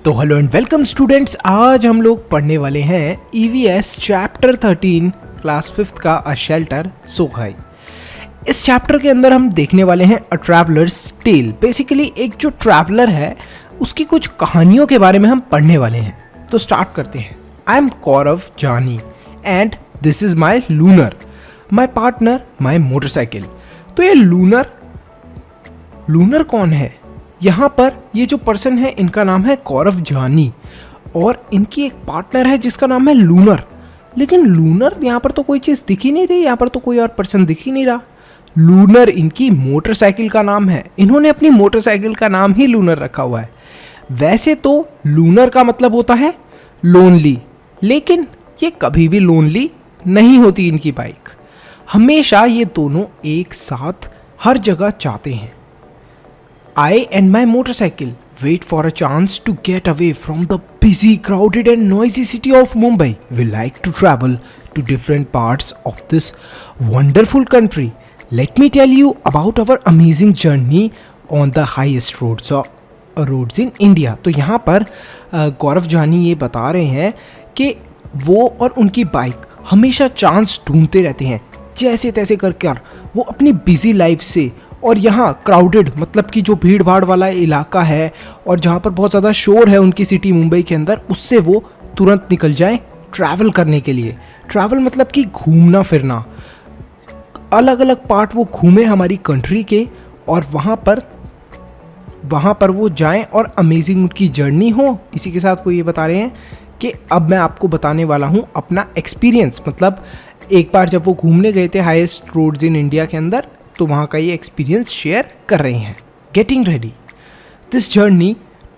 तो hello and welcome students, आज हम लोग पढ़ने वाले हैं EVS चैप्टर 13 क्लास 5th का अ शेल्टर सोहाई। इस चैप्टर के अंदर हम देखने वाले हैं अ ट्रैवलर्स टेल। बेसिकली एक जो ट्रैवलर है उसकी कुछ कहानियों के बारे में हम पढ़ने वाले हैं। तो स्टार्ट करते हैं। आई एम कौरव जानी and this is my lunar, my partner, my motorcycle. तो ये लूनर कौन है? यहाँ पर ये जो पर्सन है इनका नाम है कौरव जानी और इनकी एक पार्टनर है जिसका नाम है लूनर। लेकिन लूनर यहाँ पर तो कोई चीज़ दिख ही नहीं रही, यहाँ पर तो कोई और पर्सन दिख ही नहीं रहा। लूनर इनकी मोटरसाइकिल का नाम है, इन्होंने अपनी मोटरसाइकिल का नाम ही लूनर रखा हुआ है। वैसे तो लूनर का मतलब होता है लोनली, लेकिन ये कभी भी लोनली नहीं होती। इनकी बाइक हमेशा ये दोनों एक साथ हर जगह जाते हैं। I and my motorcycle wait for a chance to get away from the busy, crowded and noisy city of Mumbai. We like to travel to different parts of this wonderful country. Let me tell you about our amazing journey on the highest roads in India. तो यहाँ पर गौरव जानी ये बता रहे हैं कि वो और उनकी बाइक हमेशा चांस ढूंढते रहते हैं, जैसे तैसे कर वो अपनी बिजी लाइफ से और यहाँ क्राउडेड मतलब कि जो भीड़ भाड़ वाला इलाका है और जहाँ पर बहुत ज़्यादा शोर है उनकी सिटी मुंबई के अंदर, उससे वो तुरंत निकल जाएं ट्रैवल करने के लिए। ट्रैवल मतलब कि घूमना फिरना, अलग अलग पार्ट वो घूमें हमारी कंट्री के और वहाँ पर वो जाएं और अमेजिंग उनकी जर्नी हो। इसी के साथ वो ये बता रहे हैं कि अब मैं आपको बताने वाला हूँ अपना एक्सपीरियंस। मतलब एक बार जब वो घूमने गए थे हाईएस्ट रोड्स इन इंडिया के अंदर, तो वहाँ का ये एक्सपीरियंस शेयर कर रहे हैं। Getting ready, this journey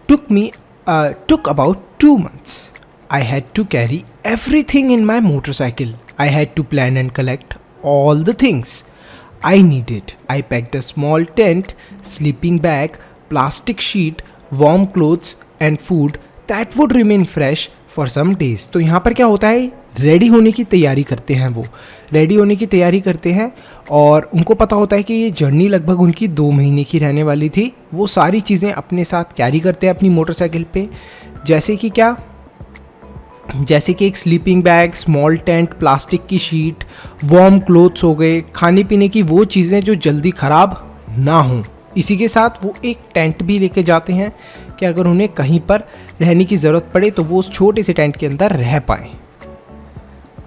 took about 2 months. I had to carry everything in my motorcycle. I had to plan and collect all the things I needed. I packed a small tent, sleeping bag, plastic sheet, warm clothes and food that would remain fresh for some days. तो यहाँ पर क्या होता है, ready होने की तैयारी करते हैं। वो रेडी होने की तैयारी करते हैं और उनको पता होता है कि ये जर्नी लगभग उनकी 2 महीने की रहने वाली थी। वो सारी चीज़ें अपने साथ कैरी करते हैं अपनी मोटरसाइकिल पे, जैसे कि एक sleeping bag, small tent, plastic की शीट, वार्म क्लोथ्स हो गए, खाने पीने की वो चीज़ें जो जल्दी ख़राब ना हों। इसी के साथ वो एक टेंट भी लेके जाते हैं कि अगर उन्हें कहीं पर रहने की ज़रूरत पड़े तो वो उस छोटे से टेंट के अंदर रह पाएँ।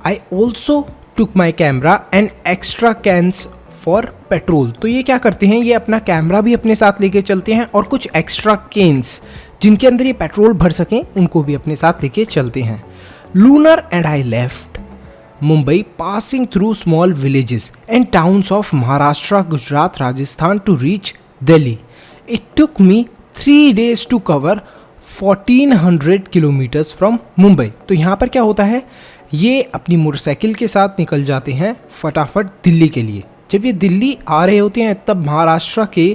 I also took my camera and extra cans for petrol. तो ये क्या करते हैं, ये अपना कैमरा भी अपने साथ लेके चलते हैं और कुछ एक्स्ट्रा केन्स जिनके अंदर ये पेट्रोल भर सकें उनको भी अपने साथ लेके चलते हैं। Lunar and I left Mumbai passing through small villages and towns of Maharashtra, Gujarat, Rajasthan to reach Delhi. It took me 3 days to cover 1400 kilometres from Mumbai. तो यहाँ पर क्या होता है, ये अपनी मोटरसाइकिल के साथ निकल जाते हैं फटाफट दिल्ली के लिए। जब ये दिल्ली आ रहे होते हैं तब महाराष्ट्र के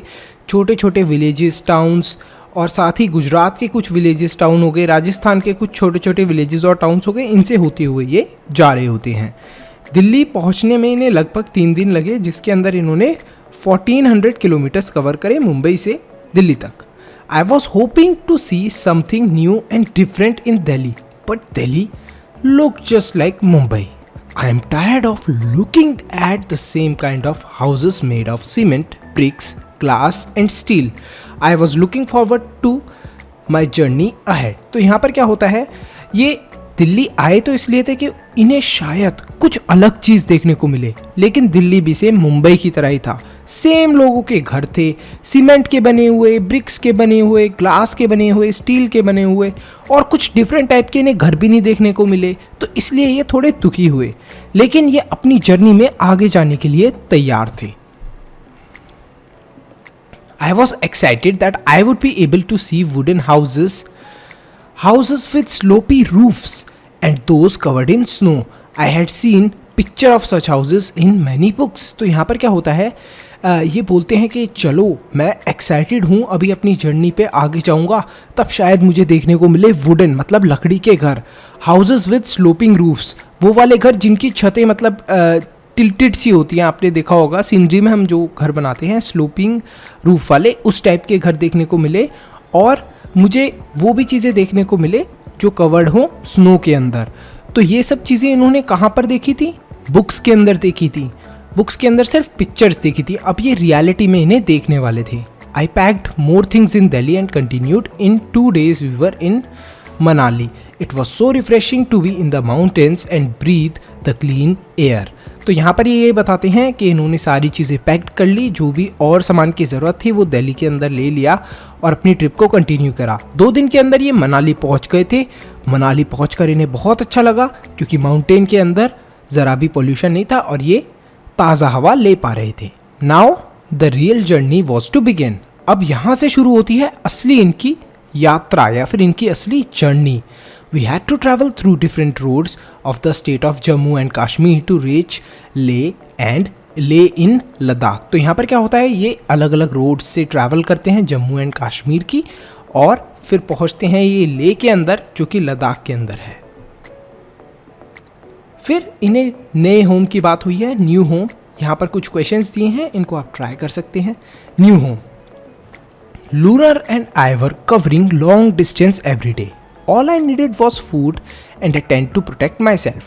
छोटे छोटे विलेजेस, टाउन्स और साथ ही गुजरात के कुछ विलेजेस, टाउन हो गए, राजस्थान के कुछ छोटे छोटे विलेजेस और टाउन्स हो गए, इनसे होते हुए ये जा रहे होते हैं। दिल्ली पहुंचने में इन्हें लगभग 3 दिन लगे, जिसके अंदर इन्होंने 1400 किलोमीटर्स कवर करे मुंबई से दिल्ली तक। I was hoping to see something new and different in Delhi, but Delhi look just like Mumbai. I am tired of looking at the same kind of houses made of cement, bricks, glass and steel. I was looking forward to my journey ahead. तो यहाँ पर क्या होता है, ये दिल्ली आए तो इसलिए थे कि इन्हें शायद कुछ अलग चीज़ देखने को मिले, लेकिन दिल्ली भी सेम मुंबई की तरह ही था। सेम लोगों के घर थे, सीमेंट के बने हुए, ब्रिक्स के बने हुए, ग्लास के बने हुए, स्टील के बने हुए और कुछ डिफरेंट टाइप के इन्हें घर भी नहीं देखने को मिले। तो इसलिए ये थोड़े दुखी हुए, लेकिन ये अपनी जर्नी में आगे जाने के लिए तैयार थे। I was excited that I would be able to see wooden houses with slopy roofs and those covered in snow. I had seen picture of such houses in many books. तो यहाँ पर क्या होता है, ये बोलते हैं कि चलो मैं एक्साइटेड हूँ, अभी अपनी जर्नी पे आगे जाऊँगा, तब शायद मुझे देखने को मिले वुडन मतलब लकड़ी के घर, हाउसेस विद स्लोपिंग रूफ्स, वो वाले घर जिनकी छतें मतलब टिल्टेड सी होती हैं। आपने देखा होगा सीनरी में हम जो घर बनाते हैं स्लोपिंग रूफ वाले, उस टाइप के घर देखने को मिले। और मुझे वो भी चीज़ें देखने को मिले जो कवर्ड हो स्नो के अंदर। तो ये सब चीज़ें इन्होंने कहाँ पर देखी थी? बुक्स के अंदर देखी थी। बुक्स के अंदर सिर्फ पिक्चर्स देखी थी, अब ये रियलिटी में इन्हें देखने वाले थे। I packed more things in Delhi and continued in 2 days we were in Manali. It was so refreshing to be in the mountains and breathe the clean air. तो यहाँ पर ये बताते हैं कि इन्होंने सारी चीज़ें पैक्ड कर ली, जो भी और सामान की ज़रूरत थी वो दिल्ली के अंदर ले लिया और अपनी ट्रिप को कंटिन्यू करा। 2 दिन के अंदर ये मनाली पहुँच गए थे। मनाली पहुँचकर इन्हें बहुत अच्छा लगा क्योंकि माउंटेन के अंदर ज़रा भी पोल्यूशन नहीं था और ये ताज़ा हवा ले पा रहे थे। Now the real journey was to begin. अब यहाँ से शुरू होती है असली इनकी यात्रा या फिर इनकी असली journey. We had to travel through different roads of the state of Jammu and Kashmir to reach Leh and Leh in Ladakh। तो यहाँ पर क्या होता है, ये अलग अलग रोड से ट्रैवल करते हैं जम्मू एंड कश्मीर की और फिर पहुँचते हैं ये लेह के अंदर जो कि लद्दाख के अंदर है। फिर इन्हें नए होम की बात हुई है, न्यू होम। यहाँ पर कुछ क्वेश्चंस दिए हैं, इनको आप ट्राई कर सकते हैं। New home. Lunar and I were covering long distance every day. All I needed was food and a tent to protect myself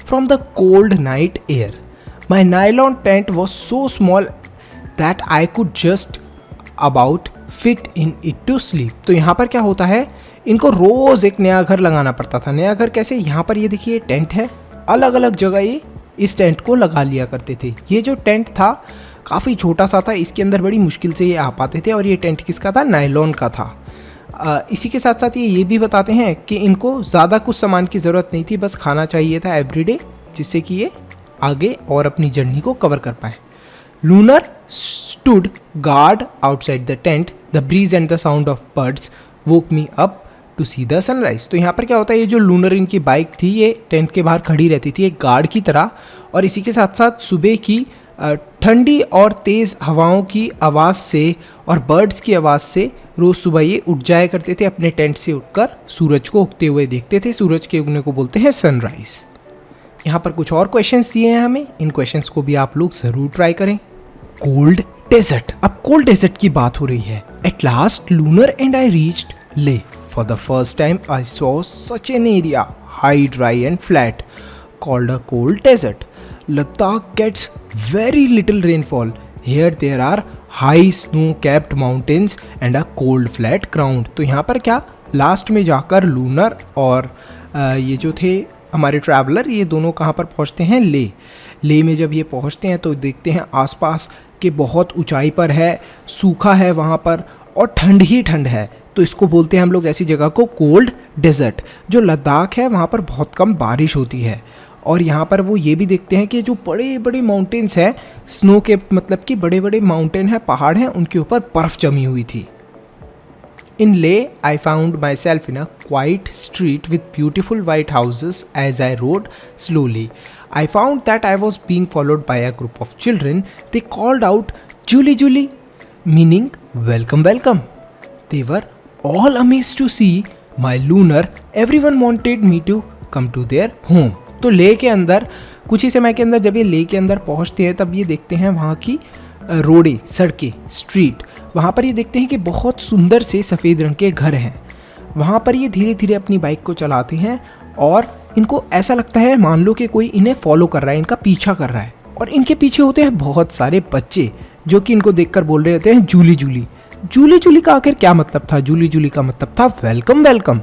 from the cold night air. My nylon tent was so small that I could just about fit in it to sleep। तो यहाँ पर क्या होता है, इनको रोज़ एक नया घर लगाना पड़ता था। नया घर कैसे? यहाँ पर ये देखिए टेंट है, अलग अलग जगह ये इस टेंट को लगा लिया करते थे। ये जो टेंट था काफ़ी छोटा सा था, इसके अंदर बड़ी मुश्किल से ये आ पाते थे और ये टेंट किसका था? नायलॉन का था। इसी के साथ साथ ये भी बताते हैं कि इनको ज़्यादा कुछ सामान की ज़रूरत नहीं थी, बस खाना चाहिए था एवरीडे, जिससे कि ये आगे और अपनी जर्नी को कवर कर पाए। Lunar stood guard outside the tent, the breeze and the sound of birds woke me up to see the sunrise. तो यहाँ पर क्या होता है, ये जो लूनर इनकी बाइक थी ये टेंट के बाहर खड़ी रहती थी एक गार्ड की तरह, और इसी के साथ साथ सुबह की ठंडी और तेज़ हवाओं की आवाज़ से और बर्ड्स की आवाज़ से रोज़ सुबह ये उठ जाया करते थे। अपने टेंट से उठकर सूरज को उगते हुए देखते थे। सूरज के उगने को बोलते हैं सनराइज़। यहाँ पर कुछ और क्वेश्चंस दिए हैं हमें, इन क्वेश्चंस को भी आप लोग ज़रूर ट्राई करें। Cold desert. अब कोल्ड डेजर्ट की बात हो रही है। At last lunar and I reached Leh. For the first time I saw such an area high dry and flat called a cold desert. Ladakh gets very little rainfall. Here there are high snow-capped mountains and a cold flat ground। तो यहाँ पर क्या last में जाकर lunar और ये जो थे हमारे ट्रैवलर, ये दोनों कहाँ पर पहुँचते हैं? ले में जब ये पहुँचते हैं तो देखते हैं आसपास के बहुत ऊंचाई पर है, सूखा है वहाँ पर और ठंड ही ठंड है। तो इसको बोलते हैं हम लोग ऐसी जगह को कोल्ड डेजर्ट। जो लद्दाख है वहाँ पर बहुत कम बारिश होती है। और यहाँ पर वो ये भी देखते हैं कि जो बड़े बड़े माउंटेन्स हैं, स्नो के मतलब कि बड़े बड़े माउंटेन हैं, पहाड़ हैं, उनके ऊपर बर्फ़ जमी हुई थी। In Leh I found myself in a quiet street with beautiful white houses as I rode slowly. I found that I was being followed by a group of children. They called out julley julley, meaning welcome welcome. They were all amazed to see my Lunar. Everyone wanted me to come to their home. तो ले के अंदर कुछ ही समय के अंदर जब ये ले के अंदर पहुंचते हैं तब ये देखते हैं वहाँ की रोडें, सड़कें, स्ट्रीट। वहाँ पर ये देखते हैं कि बहुत सुंदर से सफ़ेद रंग के घर हैं। वहाँ पर ये धीरे धीरे अपनी बाइक को चलाते हैं और इनको ऐसा लगता है मान लो कि कोई इन्हें फॉलो कर रहा है, इनका पीछा कर रहा है। और इनके पीछे होते हैं बहुत सारे बच्चे जो कि इनको देखकर बोल रहे होते हैं जूली जूली। जूली जूली का आखिर क्या मतलब था? जूली जूली का मतलब था वेलकम वेलकम।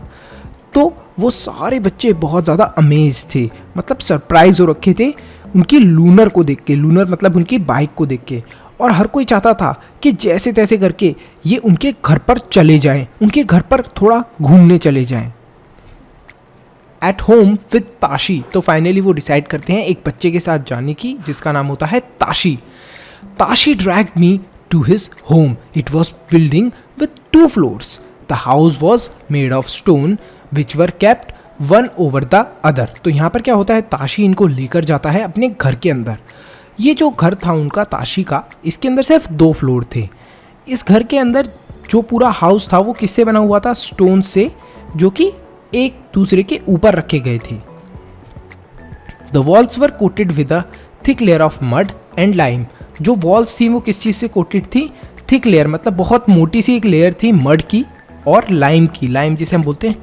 तो वो सारे बच्चे बहुत ज़्यादा अमेज थे, मतलब सरप्राइज हो रखे थे उनकी लूनर को देख के। लूनर मतलब उनकी बाइक को देख के। और हर कोई चाहता था कि जैसे तैसे करके ये उनके घर पर चले जाएं, उनके घर पर थोड़ा घूमने चले जाएं। At home with Tashi. तो फाइनली वो डिसाइड करते हैं एक बच्चे के साथ जाने की जिसका नाम होता है Tashi. Tashi dragged me to his home. It was building with 2 floors। The house was made of stone which were kept one over the other. तो यहाँ पर क्या होता है, ताशी इनको लेकर जाता है अपने घर के अंदर। ये जो घर था उनका ताशी का, इसके अंदर सिर्फ 2 फ्लोर थे। इस घर के अंदर जो पूरा हाउस था वो किससे बना हुआ था? स्टोन से, जो कि एक दूसरे के ऊपर रखे गए थे। The walls were coated with a thick layer of mud and lime. जो वॉल्स थी वो किस चीज़ से कोटेड थी? थिक लेयर मतलब बहुत मोटी सी एक लेयर थी मड की और लाइम की, लाइम जिसे हम बोलते हैं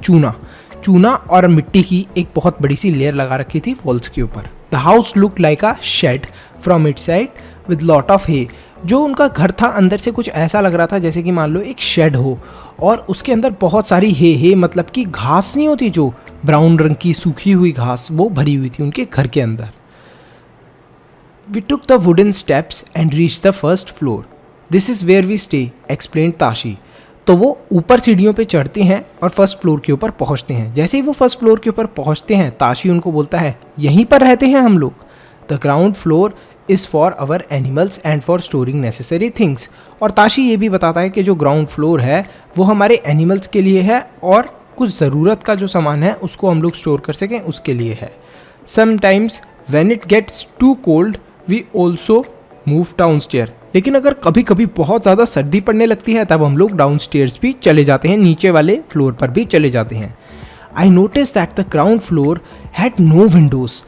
चूना और मिट्टी की एक बहुत बड़ी सी लेयर लगा रखी थी वॉल्स के ऊपर। The house look like a shed from it side with lot of hay. जो उनका घर था अंदर से कुछ ऐसा लग रहा था जैसे कि मान लो एक शेड हो और उसके अंदर बहुत सारी हे मतलब कि घास नहीं होती जो ब्राउन रंग की सूखी हुई घास, वो भरी हुई थी उनके घर के अंदर। We took the wooden steps and reach the first floor, this is where we stay, explain Tashi. तो वो ऊपर सीढ़ियों पे चढ़ते हैं और फर्स्ट फ्लोर के ऊपर पहुंचते हैं। जैसे ही वो फर्स्ट फ्लोर के ऊपर पहुंचते हैं ताशी उनको बोलता है यहीं पर रहते हैं हम लोग। The ground floor is for our animals and for storing necessary things. और ताशी ये भी बताता है कि जो ग्राउंड फ्लोर है वो हमारे एनिमल्स के लिए है और कुछ ज़रूरत का जो सामान है उसको हम लोग स्टोर कर सकें उसके लिए है। Sometimes when it gets too cold we also move down stair. लेकिन अगर कभी कभी बहुत ज़्यादा सर्दी पड़ने लगती है तब हम लोग डाउन स्टेयर्स भी चले जाते हैं, नीचे वाले फ्लोर पर भी चले जाते हैं। I notice that the ground floor had no windows,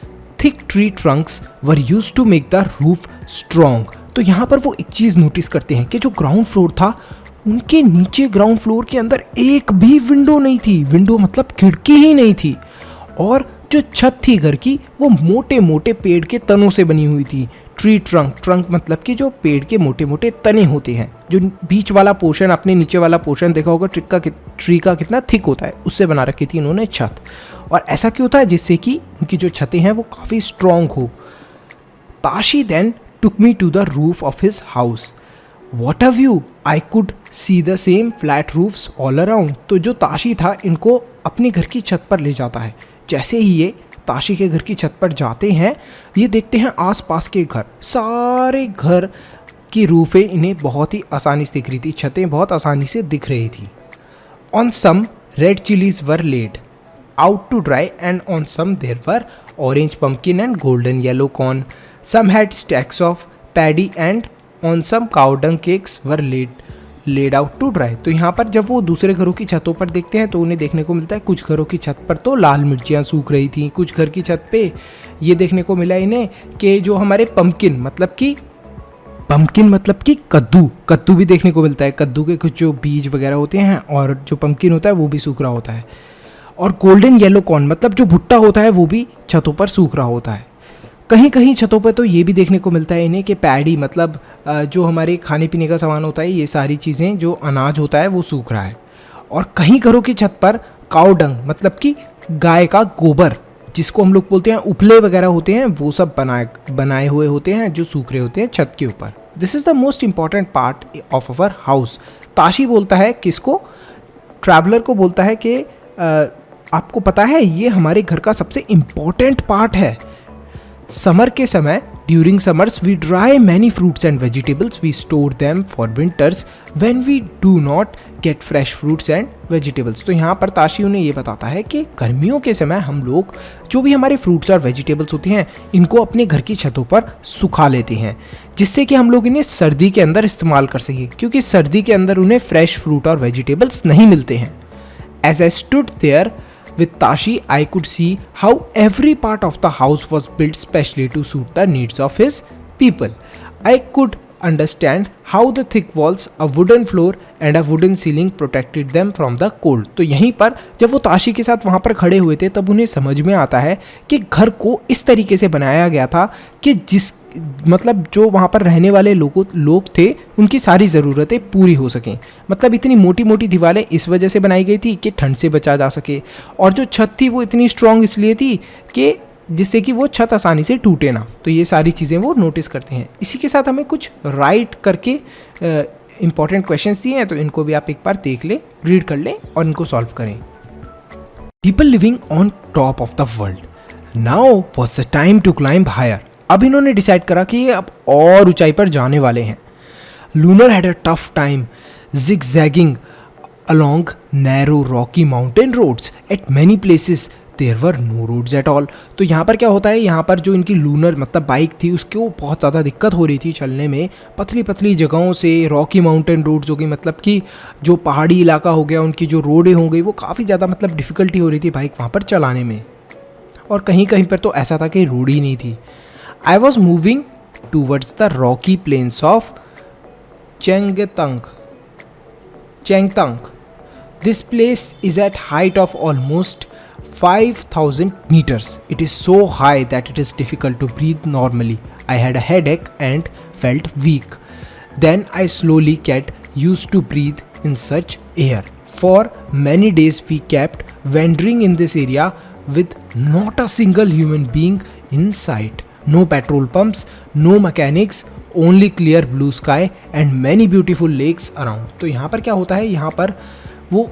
thick tree trunks were use to make the roof strong. तो यहाँ पर वो एक चीज़ नोटिस करते हैं कि जो ग्राउंड फ्लोर था उनके नीचे ग्राउंड फ्लोर के अंदर एक भी विंडो नहीं थी, विंडो मतलब खिड़की ही नहीं थी। और जो छत थी घर की वो मोटे मोटे पेड़ के तनों से बनी हुई थी। ट्री ट्रंक मतलब कि जो पेड़ के मोटे मोटे तने होते हैं, जो बीच वाला पोर्शन, अपने नीचे वाला पोर्शन देखा होगा ट्री का कितना थिक होता है, उससे बना रखी थी इन्होंने छत। और ऐसा क्यों होता है जिससे कि उनकी जो छतें हैं वो काफ़ी स्ट्रॉन्ग हो। Tashi then took me to the roof of his house, what a view, I could see the same flat roofs all around. तो जो ताशी था इनको अपने घर की छत पर ले जाता है। जैसे ही ये ताशी के घर की छत पर जाते हैं ये देखते हैं आसपास के घर, सारे घर की रूफें इन्हें बहुत ही आसानी से दिख रही थी, छतें बहुत आसानी से दिख रही थी। On some red chillies were laid out to dry and on some there were orange pumpkin and golden yellow corn, some had stacks of paddy and on some cow dung cakes were laid out to dry. तो यहाँ पर जब वो दूसरे घरों की छतों पर देखते हैं तो उन्हें देखने को मिलता है कुछ घरों की छत पर तो लाल मिर्चियाँ सूख रही थी, कुछ घर की छत पे ये देखने को मिला इन्हें कि जो हमारे पम्पकिन मतलब कि कद्दू भी देखने को मिलता है। कद्दू के कुछ जो बीज वगैरह होते हैं और जो पम्पकिन होता है वो भी सूख रहा होता है। और गोल्डन येलो कॉर्न मतलब जो भुट्टा होता है वो भी छतों पर सूख रहा होता है। कहीं कहीं छतों पर तो ये भी देखने को मिलता है इन्हें कि पैडी मतलब जो हमारे खाने पीने का सामान होता है, ये सारी चीज़ें जो अनाज होता है वो सूख रहा है। और कहीं घरों की छत पर काउ डंग मतलब कि गाय का गोबर, जिसको हम लोग बोलते हैं उपले वगैरह होते हैं, वो सब बनाए हुए होते हैं जो सूख रहे होते हैं छत के ऊपर। This is the most important part of our house. Tashi बोलता है किसको, ट्रैवलर को बोलता है कि आपको पता है ये हमारे घर का सबसे इम्पॉर्टेंट पार्ट है। समर के समय during summers we dry many fruits and vegetables, we store them for winters when we do not get fresh fruits and vegetables. तो यहाँ पर ताशी उन्हें ये बताता है कि गर्मियों के समय हम लोग जो भी हमारे फ्रूट्स और वेजिटेबल्स होते हैं इनको अपने घर की छतों पर सुखा लेते हैं, जिससे कि हम लोग इन्हें सर्दी के अंदर इस्तेमाल कर सकें, क्योंकि सर्दी के अंदर उन्हें फ्रेश फ्रूट और वेजिटेबल्स नहीं मिलते हैं। As I stood there with Tashi, I could see how every part of the house was built specially to suit the needs of his people. I could understand how the thick walls, a wooden floor and a wooden ceiling protected them from the cold. तो यहीं पर जब वो ताशी के साथ वहाँ पर खड़े हुए थे तब उन्हें समझ में आता है कि घर को इस तरीके से बनाया गया था कि मतलब जो वहाँ पर रहने वाले लोग थे उनकी सारी ज़रूरतें पूरी हो सकें। मतलब इतनी मोटी मोटी दीवारें इस वजह से बनाई गई थी कि ठंड से बचा जा सके, और जो छत थी वो इतनी स्ट्रॉन्ग इसलिए थी कि जिससे कि वो छत आसानी से टूटे ना। तो ये सारी चीज़ें वो नोटिस करते हैं। इसी के साथ हमें कुछ राइट करके इंपॉर्टेंट क्वेश्चंस दिए हैं, तो इनको भी आप एक बार देख लें, रीड कर लें और इनको सॉल्व करें। People living on top of the world, now was the time to climb higher. अब इन्होंने डिसाइड करा कि ये अब और ऊंचाई पर जाने वाले हैं। Lunar had a tough time zigzagging along narrow rocky mountain roads at many places there were no roads at all। तो यहाँ पर क्या होता है, यहाँ पर जो इनकी लूनर मतलब बाइक थी उसको बहुत ज़्यादा दिक्कत हो रही थी चलने में। पतली पतली जगहों से रॉकी माउंटेन रोड्स हो गई, मतलब कि जो पहाड़ी इलाका हो गया, उनकी जो रोडें हो गई वो काफ़ी ज़्यादा मतलब डिफ़िकल्टी हो रही थी बाइक वहाँ पर चलाने में। और कहीं कहीं पर तो ऐसा था कि रोड ही नहीं थी। I was moving towards the rocky plains of Changthang. This place is at height of almost 5,000 meters. It is so high that it is difficult to breathe normally. I had a headache and felt weak. Then I slowly get used to breathe in such air. For many days we kept wandering in this area with not a single human being in sight. No petrol pumps, no mechanics, only clear blue sky and many beautiful lakes around. तो यहाँ पर क्या होता है, यहाँ पर वो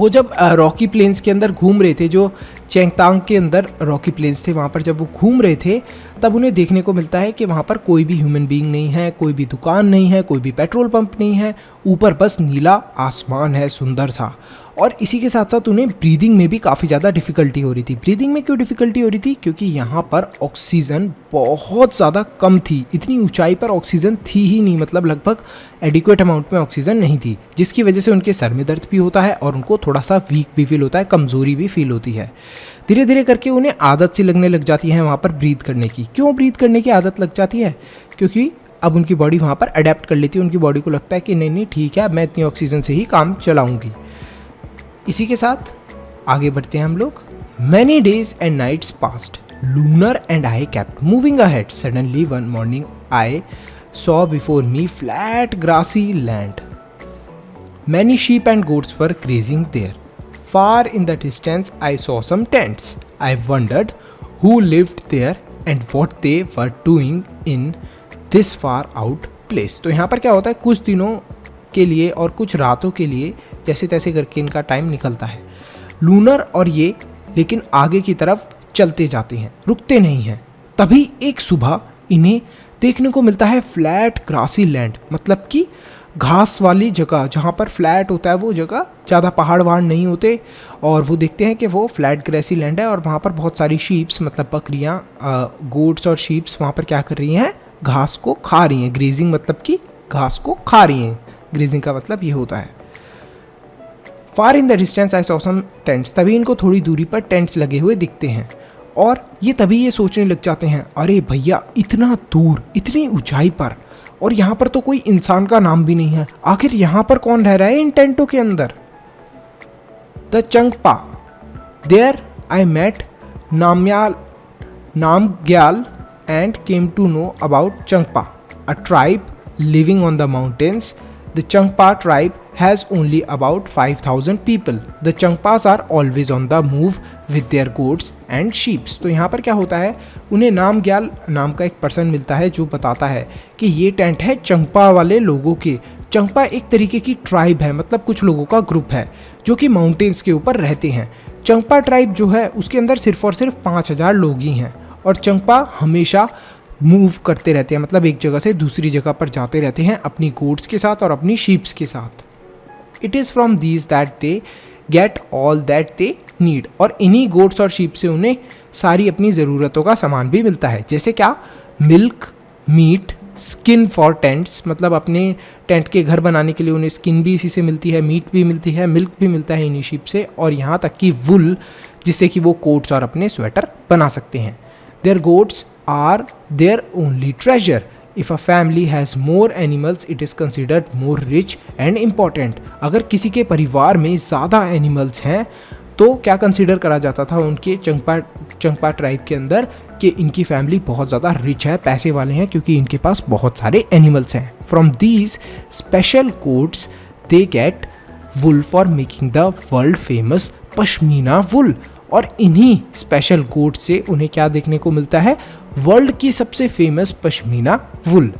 जब रॉकी प्लेन्स के अंदर घूम रहे थे, जो चेंगतांग के अंदर रॉकी प्लेन्स थे, वहाँ पर जब वो घूम रहे थे तब उन्हें देखने को मिलता है कि वहाँ पर कोई भी ह्यूमन बीइंग नहीं है, कोई भी दुकान नहीं है, कोई भी पेट्रोल पंप नहीं है, ऊपर बस नीला आसमान है सुंदर सा। और इसी के साथ साथ उन्हें ब्रीदिंग में भी काफ़ी ज़्यादा डिफ़िकल्टी हो रही थी। ब्रीदिंग में क्यों डिफ़िकल्टी हो रही थी? क्योंकि यहाँ पर ऑक्सीजन बहुत ज़्यादा कम थी। इतनी ऊंचाई पर ऑक्सीजन थी ही नहीं, मतलब लगभग एडिक्वेट अमाउंट में ऑक्सीजन नहीं थी, जिसकी वजह से उनके सर में दर्द भी होता है और उनको थोड़ा सा वीक भी फील होता है, कमज़ोरी भी फील होती है। धीरे धीरे करके उन्हें आदत सी लगने लग जाती है वहाँ पर ब्रीथ करने की। क्यों ब्रीथ करने की आदत लग जाती है? क्योंकि अब उनकी बॉडी वहाँ पर अडेप्ट कर लेती है। उनकी बॉडी को लगता है कि नहीं ठीक है, मैं इतनी ऑक्सीजन से ही काम चलाऊँगी। इसी के साथ आगे बढ़ते हैं हम लोग। Many days and nights passed. Lunar and I kept moving ahead. Suddenly one morning I saw before me flat grassy land. Many sheep and goats were grazing there. Far in the distance I saw some tents. I wondered who lived there and what they were doing in this far out place. तो यहाँ पर क्या होता है, कुछ दिनों के लिए और कुछ रातों के लिए जैसे तैसे करके इनका टाइम निकलता है। लूनर और ये लेकिन आगे की तरफ चलते जाते हैं, रुकते नहीं हैं। तभी एक सुबह इन्हें देखने को मिलता है फ्लैट ग्रासी लैंड, मतलब कि घास वाली जगह। जहाँ पर फ्लैट होता है वो जगह, ज़्यादा पहाड़ वहाड़ नहीं होते, और वो देखते हैं कि वो फ्लैट ग्रासी लैंड है और वहाँ पर बहुत सारी शीप्स, मतलब बकरियाँ, गोट्स और शीप्स वहाँ पर क्या कर रही हैं, घास को खा रही हैं। ग्रेजिंग मतलब कि घास को खा रही हैं। ग्रेजिंग का मतलब ये होता है। Far in the distance I saw some tents. तभी इनको थोड़ी दूरी पर टेंट्स लगे हुए दिखते हैं और ये तभी ये सोचने लग जाते हैं, अरे भैया इतना दूर, इतनी ऊंचाई पर, और यहाँ पर तो कोई इंसान का नाम भी नहीं है। आखिर यहाँ पर कौन रह रहा है इन टेंटों के अंदर? The Changpa. There I met Namgyal and came to know about Changpa, a tribe living on the mountains. The Changpa tribe has only about 5,000 people. The Changpas are always on the move with their goats and sheep. तो यहाँ पर क्या होता है, उन्हें नामग्याल नाम का एक पर्सन मिलता है जो बताता है कि ये टेंट है चंगपा वाले लोगों के। चंगपा एक तरीके की ट्राइब है, मतलब कुछ लोगों का ग्रुप है जो कि माउंटेन्स के ऊपर रहते हैं। चंगपा ट्राइब जो है उसके अंदर सिर्फ और सिर्फ 5,000 लोग ही हैं और चंगपा हमेशा मूव करते रहते हैं, मतलब एक जगह से दूसरी जगह पर जाते रहते हैं अपनी गोट्स के साथ और अपनी शीप्स के साथ। It is from these that they get all that they need. और इन्हीं गोट्स और शीप से उन्हें सारी अपनी ज़रूरतों का सामान भी मिलता है, जैसे क्या, milk, meat, skin for tents, मतलब अपने टेंट के घर बनाने के लिए उन्हें स्किन भी इसी से मिलती है, मीट भी मिलती है, मिल्क भी मिलता है इन्हीं शीप से, और यहाँ तक कि वुल, जिससे कि वो कोट्स और अपने स्वेटर बना सकते हैं। Their goats are their only treasure. If a family has more animals, it is considered more rich and important. अगर किसी के परिवार में ज़्यादा एनिमल्स हैं तो क्या कंसिडर करा जाता था उनके चंगपा ट्राइब के अंदर कि इनकी फैमिली बहुत ज़्यादा रिच है, पैसे वाले हैं, क्योंकि इनके पास बहुत सारे एनिमल्स हैं। From these special coats they get wool for making the world famous Pashmina wool. और इन्हीं स्पेशल गोट से उन्हें क्या देखने को मिलता है, वर्ल्ड की सबसे famous Pashmina wool.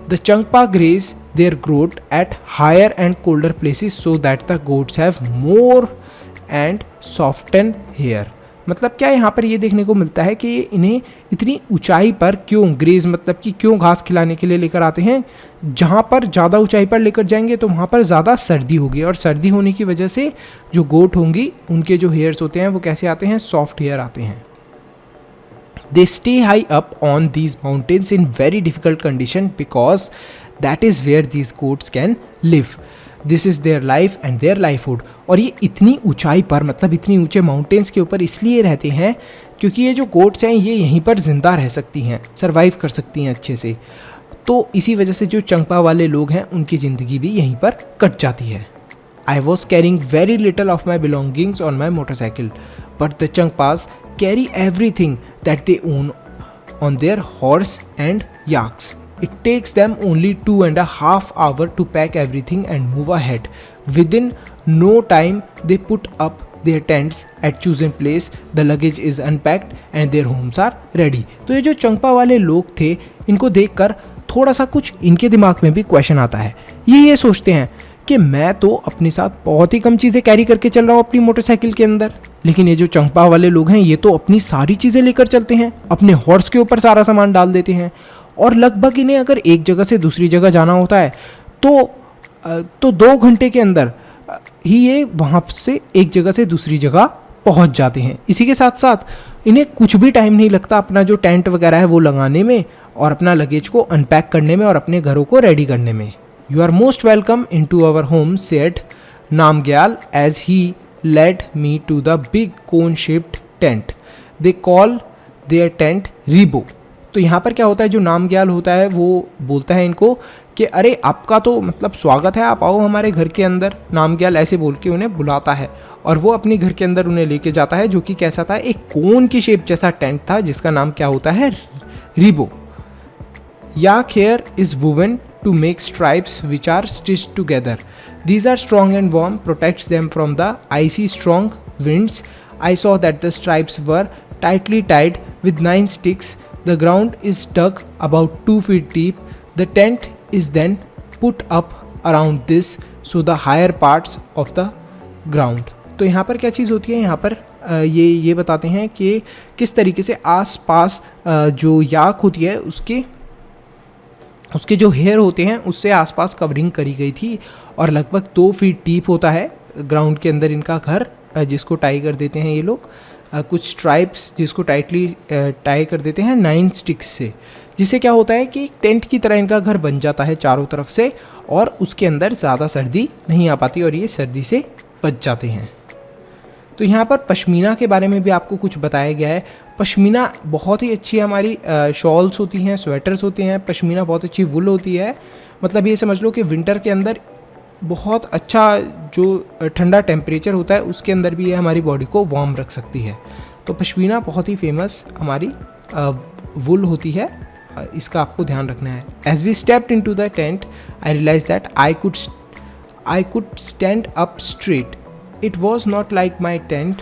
The Changpa graze their ग्रोट at higher and colder places so that the goats have more and soften hair. मतलब क्या यहाँ पर ये देखने को मिलता है कि इन्हें इतनी ऊंचाई पर क्यों ग्रेज, मतलब कि क्यों घास खिलाने के लिए लेकर आते हैं। जहाँ पर ज़्यादा ऊंचाई पर लेकर जाएंगे तो वहाँ पर ज़्यादा सर्दी होगी, और सर्दी होने की वजह से जो गोट होंगी उनके जो हेयर्स होते हैं वो कैसे आते हैं, सॉफ्ट हेयर आते हैं। They stay high up on these mountains in very difficult condition because that is where these goats can live. This is their life and their livelihood. और ये इतनी ऊंचाई पर, मतलब इतनी ऊंचे माउंटेन्स के ऊपर इसलिए रहते हैं क्योंकि ये जो गोट्स हैं ये यहीं पर ज़िंदा रह सकती हैं, सर्वाइव कर सकती हैं अच्छे से। तो इसी वजह से जो चंगपा वाले लोग हैं उनकी ज़िंदगी भी यहीं पर कट जाती है। I was carrying very little of my belongings on my motorcycle, but the Changpas carry everything that they own on their horse and yaks. It takes them only 2.5 hours to pack everything and move ahead. Within no time, they put up their tents at chosen place, the luggage is unpacked and their homes are ready. तो ये जो चंगपा वाले लोग थे, इनको देखकर थोड़ा सा कुछ इनके दिमाग में भी क्वेश्चन आता है। ये सोचते हैं कि मैं तो अपने साथ बहुत ही कम चीज़ें कैरी करके चल रहा हूँ अपनी मोटरसाइकिल के अंदर, लेकिन ये जो चंगपा वाले लोग हैं ये तो अपनी सारी चीज़ें लेकर चलते हैं, अपने हॉर्स के ऊपर सारा सामान डाल देते हैं, और लगभग इन्हें अगर एक जगह से दूसरी जगह जाना होता है तो 2 घंटे के अंदर ही ये वहाँ से एक जगह से दूसरी जगह पहुँच जाते हैं। इसी के साथ साथ इन्हें कुछ भी टाइम नहीं लगता अपना जो टेंट वगैरह है वो लगाने में और अपना लगेज को अनपैक करने में और अपने घरों को रेडी करने में। You are most welcome into our home, said Namgyal as he led me to the big cone-shaped tent. They call their tent Ribo. तो यहाँ पर क्या होता है, जो नामग्याल होता है वो बोलता है इनको कि अरे आपका तो मतलब स्वागत है, आप आओ हमारे घर के अंदर। नामग्याल ऐसे बोल के उन्हें बुलाता है और वो अपने घर के अंदर उन्हें लेके जाता है, जो कि कैसा था, एक कोन की शेप जैसा टेंट था जिसका नाम क्या होता है, ribo. Yak hair is woven to make stripes which are stitched together. These are strong and warm, protects them from the icy strong winds. I saw that the stripes were tightly tied with 9 sticks. The ground is dug about 2 feet deep. The tent is then put up around this, so the higher parts of the ground. तो यहाँ पर क्या चीज़ होती है, यहाँ पर ये बताते हैं कि किस तरीके से आस पास जो याक होती है उसके जो हेयर होते हैं उससे आसपास कवरिंग करी गई थी, और लगभग 2 फीट डीप होता है ग्राउंड के अंदर इनका घर, जिसको टाई कर देते हैं ये लोग, कुछ स्ट्राइप्स जिसको टाइटली टाई कर देते हैं 9 स्टिक्स से, जिससे क्या होता है कि एक टेंट की तरह इनका घर बन जाता है चारों तरफ से, और उसके अंदर ज़्यादा सर्दी नहीं आ पाती और ये सर्दी से बच जाते हैं। तो यहाँ पर पश्मीना के बारे में भी आपको कुछ बताया गया है। पश्मीना बहुत ही अच्छी हमारी शॉल्स होती हैं, स्वेटर्स होते हैं। पश्मीना बहुत अच्छी वुल होती है, मतलब ये समझ लो कि विंटर के अंदर बहुत अच्छा जो ठंडा टेम्परेचर होता है उसके अंदर भी ये हमारी बॉडी को वार्म रख सकती है। तो पश्मीना बहुत ही फेमस हमारी वुल होती है, इसका आपको ध्यान रखना है। As we stepped into the tent I realise that I could stand up straight. It was not like my tent.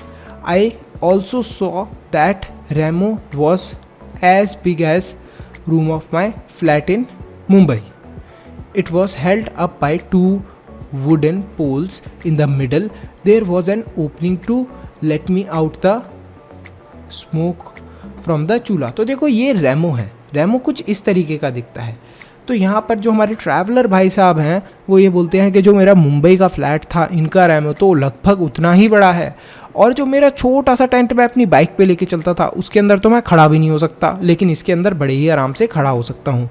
I also saw that Ramo was as big as room of my flat in Mumbai. It was held up by 2 wooden poles in the middle. There was an opening to let me out the smoke from the चूल्हा। तो देखो ये रेमो है, रेमो कुछ इस तरीके का दिखता है। तो यहाँ पर जो हमारे ट्रैवलर भाई साहब हैं वो ये बोलते हैं कि जो मेरा मुंबई का फ्लैट था इनका रेमो तो लगभग उतना ही बड़ा है, और जो मेरा छोटा सा टेंट मैं अपनी बाइक पे लेके चलता था उसके अंदर तो मैं खड़ा भी नहीं हो सकता, लेकिन इसके अंदर बड़े ही आराम से खड़ा हो सकता हूँ।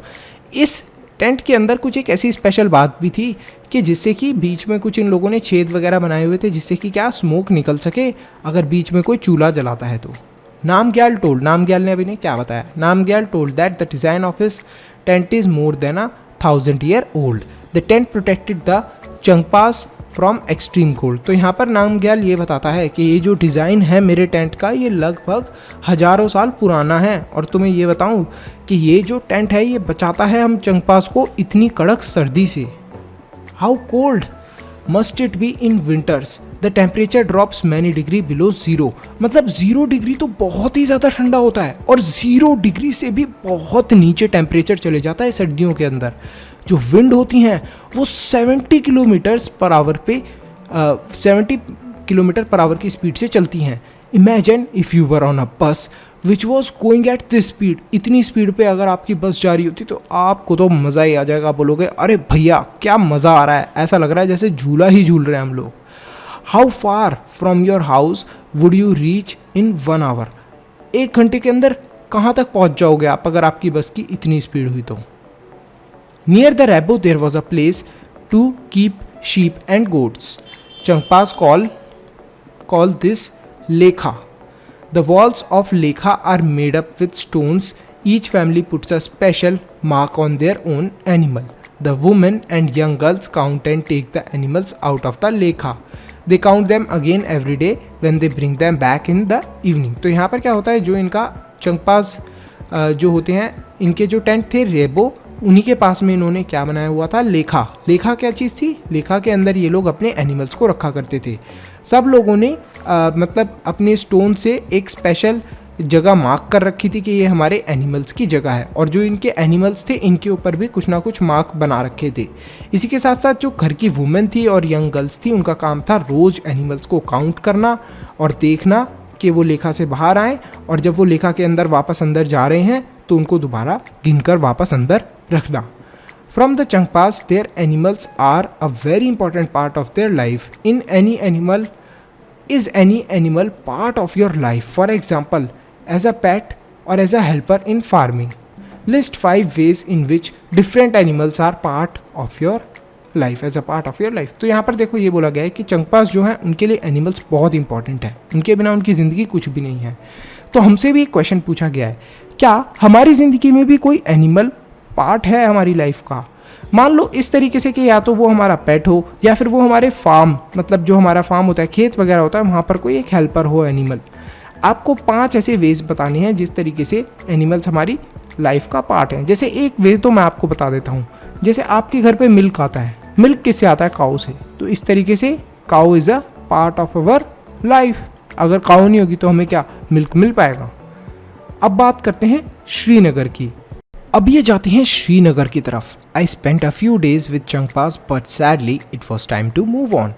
इस टेंट के अंदर कुछ एक ऐसी स्पेशल बात भी थी कि जिससे कि बीच में कुछ इन लोगों ने छेद वगैरह बनाए हुए थे जिससे कि क्या स्मोक निकल सके अगर बीच में कोई चूल्हा जलाता है तो। नामग्याल ने अभी ने क्या बताया, Namgyal told that the design of his tent is more than 1,000 year old. The tent protected the Changpas from extreme cold. तो यहाँ पर नामग्याल ये बताता है कि ये जो डिज़ाइन है मेरे टेंट का ये लगभग हज़ारों साल पुराना है, और तुम्हें ये बताऊँ कि ये जो टेंट है ये बचाता है हम चंगपास को इतनी कड़क सर्दी से। How cold must it be in winters? The temperature drops many degree below zero. मतलब 0 डिग्री तो बहुत ही ज़्यादा ठंडा होता है, और 0 डिग्री से भी बहुत नीचे टेम्परेचर चले जाता है सर्दियों के अंदर। जो विंड होती हैं वो 70 किलोमीटर पर आवर की स्पीड से चलती हैं। Imagine if you were on a bus which was going at this speed. इतनी स्पीड पे अगर आपकी बस जा रही होती तो आपको तो मज़ा ही आ जाएगा, आप बोलोगे अरे भैया क्या मज़ा आ रहा है, ऐसा लग रहा है जैसे झूला ही झूल रहे हैं हम लोग। How far from your house would you reach in 1 hour? 1 घंटे के अंदर कहाँ तक पहुँच जाओगे आप अगर आपकी बस की इतनी स्पीड हुई तो। Near the rebo there was a place to keep sheep and goats. Changpas call this lekha. The walls of lekha are made up with stones. Each family puts a special mark on their own animal. The women and young girls count and take the animals out of the lekha. They count them again every day when they bring them back in the evening. तो यहाँ पर क्या होता है, जो इनका चंगपास जो होते हैं, इनके जो टेंट थे रेबो, उन्हीं के पास में इन्होंने क्या बनाया हुआ था, लेखा. लेखा क्या चीज़ थी? लेखा के अंदर ये लोग अपने एनिमल्स को रखा करते थे. सब लोगों ने मतलब अपने स्टोन से एक स्पेशल जगह मार्क कर रखी थी कि ये हमारे एनिमल्स की जगह है, और जो इनके एनिमल्स थे इनके ऊपर भी कुछ ना कुछ मार्क बना रखे थे. इसी के साथ साथ जो घर की वुमेन थी और यंग गर्ल्स थी, उनका काम था रोज़ एनिमल्स को काउंट करना और देखना कि वो लेखा से बाहर आएँ, और जब वो लेखा के अंदर वापस अंदर जा रहे हैं तो उनको दोबारा गिनकर वापस अंदर रखना. From the Changpas, their animals are a very important part of their life. Is any animal part of your life? For example, as a pet or as a helper in farming. List 5 ways in which different animals are part of your life, as a part of your life. तो यहाँ पर देखो ये बोला गया है कि चंगपास जो हैं उनके लिए एनिमल्स बहुत इंपॉर्टेंट है, उनके बिना उनकी ज़िंदगी कुछ भी नहीं है. तो हमसे भी एक क्वेश्चन पूछा गया है, क्या हमारी ज़िंदगी में भी कोई एनिमल पार्ट है हमारी लाइफ का? मान लो इस तरीके से कि या तो वो हमारा पेट हो, या फिर वो हमारे फार्म, मतलब जो हमारा फार्म होता है, खेत वगैरह होता है, वहाँ पर कोई एक हेल्पर हो एनिमल. आपको 5 ऐसे वेज बताने हैं जिस तरीके से एनिमल्स हमारी लाइफ का पार्ट हैं. जैसे एक वे तो मैं आपको बता देता हूँ, जैसे आपके घर पे मिल्क आता है, मिल्क किससे आता है? काऊ से. तो इस तरीके से cow is a part of our life. अगर काऊ नहीं होगी तो हमें क्या मिल्क मिल पाएगा? अब बात करते हैं श्रीनगर की. अब ये जाते हैं श्रीनगर की तरफ. I spent a few days with Changpas but sadly it was time to move on.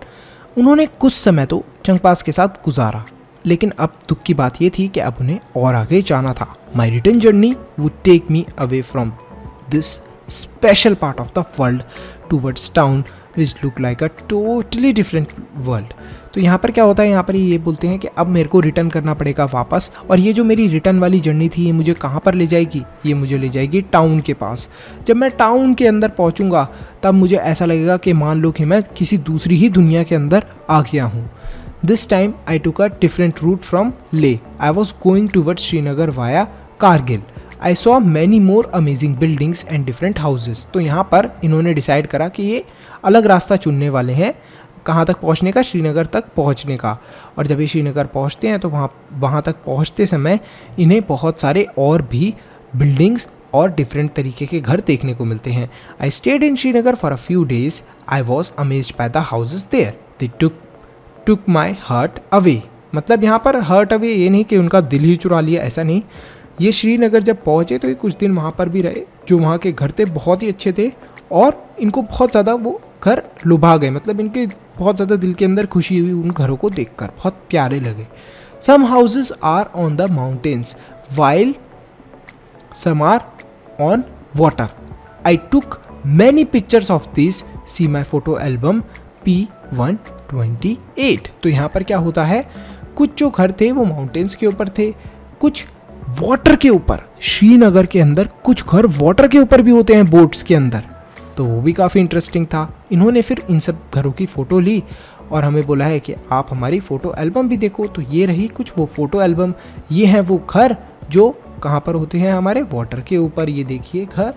उन्होंने कुछ समय तो चंगपास के साथ गुजारा, लेकिन अब दुख की बात ये थी कि अब उन्हें और आगे जाना था. My return journey would take me away from this special part of the world towards town which look like a totally different world. तो यहाँ पर क्या होता है, यहाँ पर ये बोलते हैं कि अब मेरे को रिटर्न करना पड़ेगा वापस, और ये जो मेरी रिटर्न वाली जर्नी थी ये मुझे कहाँ पर ले जाएगी? ये मुझे ले जाएगी टाउन के पास. जब मैं टाउन के अंदर पहुँचूँगा तब मुझे ऐसा लगेगा कि मान लो कि मैं किसी दूसरी ही दुनिया के अंदर आ गया हूँ. This time I took a different route from Leh. I was going towards Srinagar via Kargil. I saw many more amazing buildings and different houses. तो यहाँ पर इन्होंने डिसाइड करा कि ये अलग रास्ता चुनने वाले हैं. कहाँ तक पहुँचने का? श्रीनगर तक पहुँचने का. और जब ये श्रीनगर पहुँचते हैं तो वहाँ तक पहुँचते समय इन्हें बहुत सारे और भी बिल्डिंग्स और डिफरेंट तरीके के घर देखने को मिलते हैं. I stayed in Srinagar for a few days. I was amazed by the houses there. They took my heart away. मतलब यहाँ पर हर्ट अवे ये नहीं कि उनका दिल ही चुरा लिया, ऐसा नहीं. ये श्रीनगर जब पहुँचे तो ये कुछ दिन वहाँ पर भी रहे. जो वहाँ के घर थे बहुत ही अच्छे थे, और इनको बहुत ज़्यादा वो घर लुभा गए. मतलब इनके बहुत ज़्यादा दिल के अंदर खुशी हुई उन घरों को देखकर, बहुत प्यारे लगे. Some houses are on the mountains while some are on water. I took many pictures of this. See my photo album P128. तो यहाँ पर क्या होता है, कुछ जो घर थे वो माउंटेन्स के ऊपर थे, कुछ वाटर के ऊपर. श्रीनगर के अंदर कुछ घर वाटर के ऊपर भी होते हैं, बोट्स के अंदर. तो वो भी काफ़ी इंटरेस्टिंग था. इन्होंने फिर इन सब घरों की फ़ोटो ली और हमें बोला है कि आप हमारी फ़ोटो एल्बम भी देखो. तो ये रही कुछ वो फ़ोटो एल्बम. ये हैं वो घर जो कहाँ पर होते हैं, हमारे वाटर के ऊपर. ये देखिए घर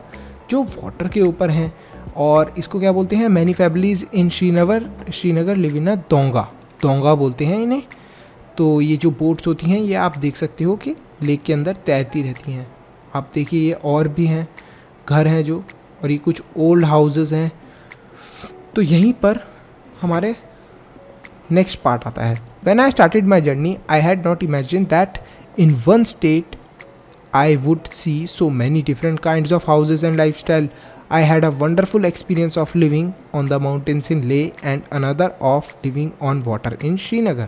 जो वाटर के ऊपर हैं. और इसको क्या बोलते हैं? Many families in Srinagar live in a donga बोलते हैं इन्हें. तो ये जो बोट्स होती हैं ये आप देख सकते हो कि लेक के अंदर तैरती रहती हैं. आप देखिए ये और भी हैं घर हैं जो, और ये कुछ ओल्ड हाउसेस हैं. तो यहीं पर हमारे नेक्स्ट पार्ट आता है. When I started my journey I had not imagine that in one state I would see so many different kinds of houses and life style. I had a wonderful experience of living on the mountains in Leh and another of living on water in Srinagar.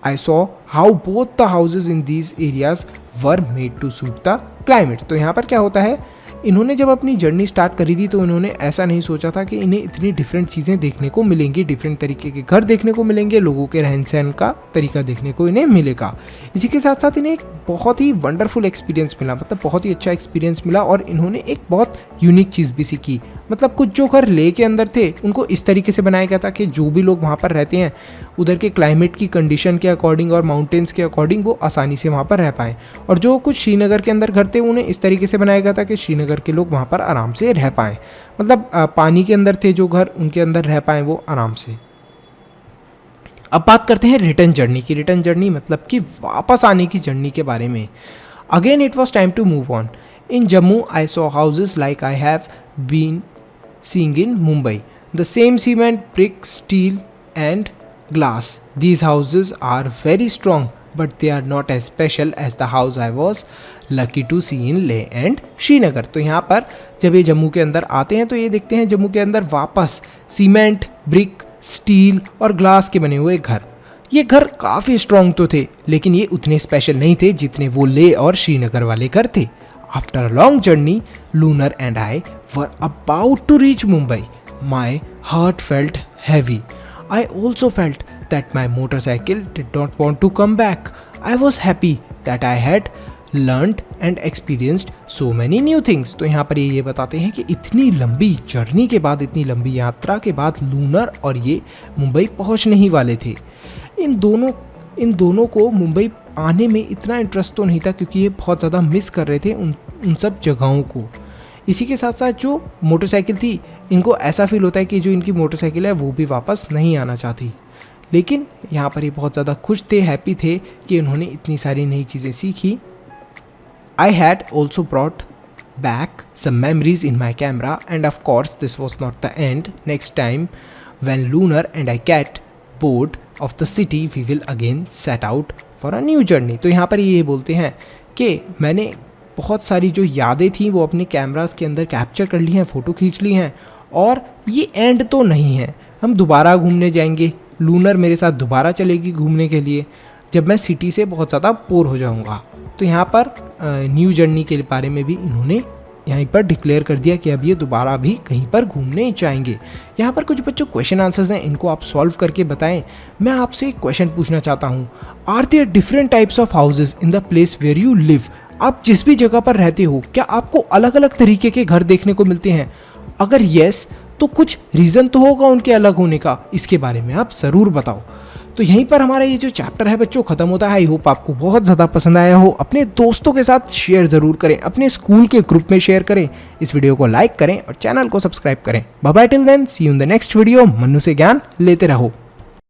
I saw how both the houses in these areas were made to suit the climate. तो यहाँ पर क्या होता है, इन्होंने जब अपनी journey start करी थी तो इन्होंने ऐसा नहीं सोचा था कि इन्हें इतनी डिफरेंट चीज़ें देखने को मिलेंगी, डिफरेंट तरीके के घर देखने को मिलेंगे, लोगों के रहन सहन का तरीका देखने को इन्हें मिलेगा. इसी के साथ साथ इन्हें एक बहुत ही वंडरफुल एक्सपीरियंस मिला, मतलब बहुत ही अच्छा एक्सपीरियंस मिला. और इन्होंने एक बहुत यूनिक चीज़ भी सीखी. मतलब कुछ जो घर ले के अंदर थे उनको इस तरीके से बनाया गया था कि जो भी लोग वहाँ पर रहते हैं उधर के क्लाइमेट की कंडीशन के अकॉर्डिंग और माउंटेन्स के अकॉर्डिंग वो आसानी से वहाँ पर रह पाएँ. और जो कुछ श्रीनगर के अंदर घर थे उन्हें इस तरीके से बनाया गया था कि श्रीनगर करके लोग वहाँ पर आराम से रह पाएँ, मतलब पानी के अंदर थे जो घर, उनके अंदर रह पाएँ वो आराम से। अब बात करते हैं रिटर्न जर्नी की। रिटर्न जर्नी मतलब कि वापस आने की जर्नी के बारे में। Again it was time to move on. In Jammu I saw houses like I have been seeing in Mumbai, the same cement, brick, steel and glass. These houses are very strong, but they are not as special as the house I was lucky to see in Leh and Srinagar. तो यहाँ पर जब ये जम्मू के अंदर आते हैं तो ये देखते हैं जम्मू के अंदर वापस सीमेंट, ब्रिक, स्टील और ग्लास के बने हुए घर। ये घर काफ़ी स्ट्रॉन्ग तो थे, लेकिन ये उतने स्पेशल नहीं थे जितने वो ले और श्रीनगर वाले घर थे। After a long journey, Lunar and I were about to reach Mumbai. My heart felt heavy. I also felt that my motorcycle did not want to come back. I was happy that I had learned and experienced so many new things. तो यहाँ पर ये बताते हैं कि इतनी लंबी journey के बाद, इतनी लंबी यात्रा के बाद लूनर और ये मुंबई पहुँचने ही वाले थे। इन दोनों को मुंबई आने में इतना इंटरेस्ट तो नहीं था, क्योंकि ये बहुत ज़्यादा मिस कर रहे थे उन सब जगहों को। इसी के साथ साथ जो मोटरसाइकिल थी, इनको ऐसा फील होता है कि जो इनकी मोटरसाइकिल है वो भी वापस नहीं आना चाहती। लेकिन यहाँ पर ये बहुत ज़्यादा खुश थे, हैप्पी थे कि उन्होंने इतनी सारी नई चीज़ें सीखी। I had also brought back some memories in my camera and of course this was not the end. Next time when Lunar and I get bored of the city we will again set out for a new journey. तो यहाँ पर ये बोलते हैं कि मैंने बहुत सारी जो यादें थी वो अपने कैमरास के अंदर कैप्चर कर ली हैं, फ़ोटो खींच ली हैं, और ये एंड तो नहीं है, हम दोबारा घूमने जाएंगे। लूनर मेरे साथ दोबारा चलेगी घूमने के लिए जब मैं सिटी से बहुत ज़्यादा बोर हो जाऊंगा। तो यहाँ पर न्यू जर्नी के बारे में भी इन्होंने यहीं पर डिक्लेयर कर दिया कि अब ये दोबारा भी कहीं पर घूमने जाएंगे। यहाँ पर कुछ बच्चों क्वेश्चन आंसर्स हैं, इनको आप सॉल्व करके बताएं। मैं आपसे एक क्वेश्चन पूछना चाहता हूँ, are there different types of houses in the place where you live? आप जिस भी जगह पर रहते हो, क्या आपको अलग अलग तरीके के घर देखने को मिलते हैं? अगर यस, तो कुछ रीज़न तो होगा उनके अलग होने का, इसके बारे में आप ज़रूर बताओ। तो यहीं पर हमारा ये जो चैप्टर है बच्चों ख़त्म होता है। आई होप आपको बहुत ज़्यादा पसंद आया हो। अपने दोस्तों के साथ शेयर ज़रूर करें, अपने स्कूल के ग्रुप में शेयर करें, इस वीडियो को लाइक करें और चैनल को सब्सक्राइब करें। Bye bye, till then, see you in the next video. Mannu से ज्ञान लेते रहो।